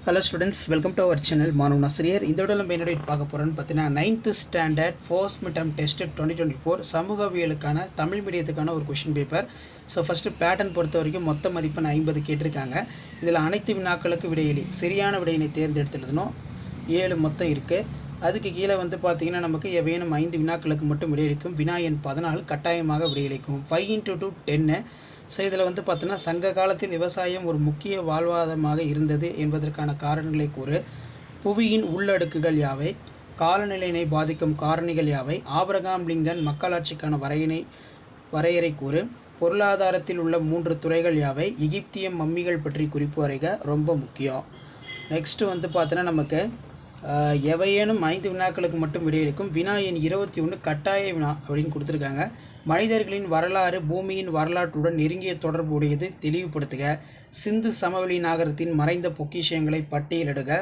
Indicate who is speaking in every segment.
Speaker 1: Hello students, welcome to our channel மாணவ ஆசிரியர். இந்த வீடியோல நம்ம என்ன பார்க்க போறோம்னு பார்த்தீங்கன்னா 9th standard first mid term test 2024 சமூகவியலுக்கான தமிழ் மீடியத்துக்கான ஒரு question paper. So first pattern பொறுத்த வரைக்கும் மொத்த மதிப்பெண் 50 கேட்டிருக்காங்க. இதில் அனைத்து வினாக்களுக்கு விடையளி சரியான விடையினை தேர்ந்தெடுத்து எழுதணும். 7 மொத்தம் இருக்குது. அதுக்கு கீழே வந்து பார்த்தீங்கன்னா நமக்கு எவையேனும் 5 வினாக்களுக்கு மட்டும் விடையளிக்கும். வினா எண் 14 கட்டாயமாக விடையளிக்கும். 5 × 2 10. ஸோ இதில் வந்து பார்த்தீங்கன்னா சங்க காலத்தில் விவசாயம் ஒரு முக்கிய வாழ்வாதாரமாக இருந்தது என்பதற்கான காரணங்களை கூறு. புவியின் உள்ளடுக்குகள் யாவை? காலநிலையினை பாதிக்கும் காரணிகள் யாவை? ஆபிரகாம் லிங்கன் மக்களாட்சிக்கான வரையறை கூறு. பொருளாதாரத்தில் உள்ள 3 துறைகள் யாவை? எகிப்திய மம்மிகள் பற்றி குறிப்பு வரைக ரொம்ப முக்கியம். நெக்ஸ்ட்டு வந்து பார்த்தீங்கன்னா நமக்கு எவையேனும் 5 வினாக்களுக்கு மட்டும் விடையளிக்கும். வினா எண் 21 கட்டாய வினா அப்படின்னு கொடுத்துருக்காங்க. மனிதர்களின் வரலாறு பூமியின் வரலாற்றுடன் நெருங்கிய தொடர்பு உடையது, தெளிவுபடுத்துக. சிந்து சமவெளி நாகரத்தின் மறைந்த பொக்கிஷங்களை பட்டியலிடுக.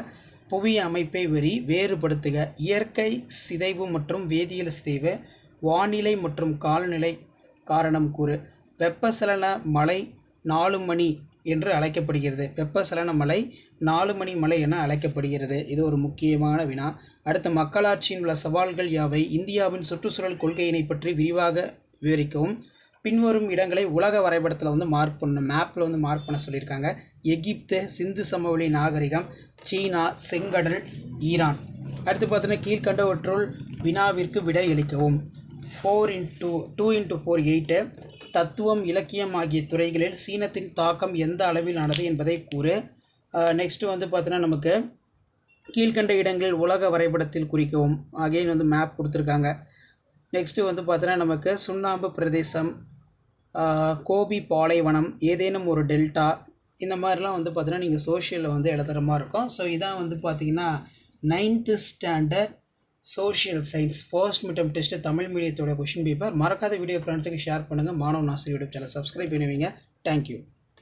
Speaker 1: புவி அமைப்பை வேறுபடுத்துக. இயற்கை சிதைவு மற்றும் வேதியியல் சிதைவு. வானிலை மற்றும் காலநிலை காரணம் கூறு. வெப்பசலன மழை 4 மணி என்று அழைக்கப்படுகிறது. வெப்பசலன மலை 4 மணி மலை என அழைக்கப்படுகிறது. இது ஒரு முக்கியமான வினா. அடுத்த மக்களாட்சியின் உள்ள சவால்கள் யாவை? இந்தியாவின் சுற்றுச்சூழல் கொள்கையினை பற்றி விரிவாக விவரிக்கவும். பின்வரும் இடங்களை உலக வரைபடத்தில் வந்து மார்க் பண்ணணும். மேப்பில் வந்து மார்க் பண்ண சொல்லியிருக்காங்க. எகிப்து, சிந்து சமவெளி நாகரிகம், சீனா, செங்கடல், ஈரான். அடுத்து பார்த்தீங்கன்னா கீழ்கண்டவற்றுள் வினாவிற்கு விடை அளிக்கவும். 2 × 4 8. தத்துவம் இலக்கியம் ஆகிய துறைகளில் சீனத்தின் தாக்கம் எந்த அளவிலானது என்பதை கூறு. நெக்ஸ்ட்டு வந்து பார்த்தீங்கன்னா நமக்கு கீழ்கண்ட இடங்களில் உலக வரைபடத்தில் குறிக்கவும். அகைன் வந்து மேப் கொடுத்துருக்காங்க. நெக்ஸ்ட்டு வந்து பார்த்தீங்கன்னா நமக்கு சுண்ணாம்பு பிரதேசம், கோபி பாலைவனம், ஏதேனும் ஒரு டெல்டா, இந்த மாதிரிலாம் வந்து பார்த்தீங்கன்னா நீங்கள் சோஷியலில் வந்து எழுதுகிற மாதிரி இருக்கும். ஸோ இதான் வந்து பார்த்தீங்கன்னா 9th standard social science first mid term test தமிழ் மீடியத்தோட கொஷின் பேப்பர். மறக்காத வீடியோ ஃப்ரெண்ட்ஸுக்கு ஷேர் பண்ணுங்கள். மாணவன் ஆசிரியர் யூடியூப் சேனல் சப்ஸ்கிரைப் பண்ணுவீங்க. தேங்க்யூ.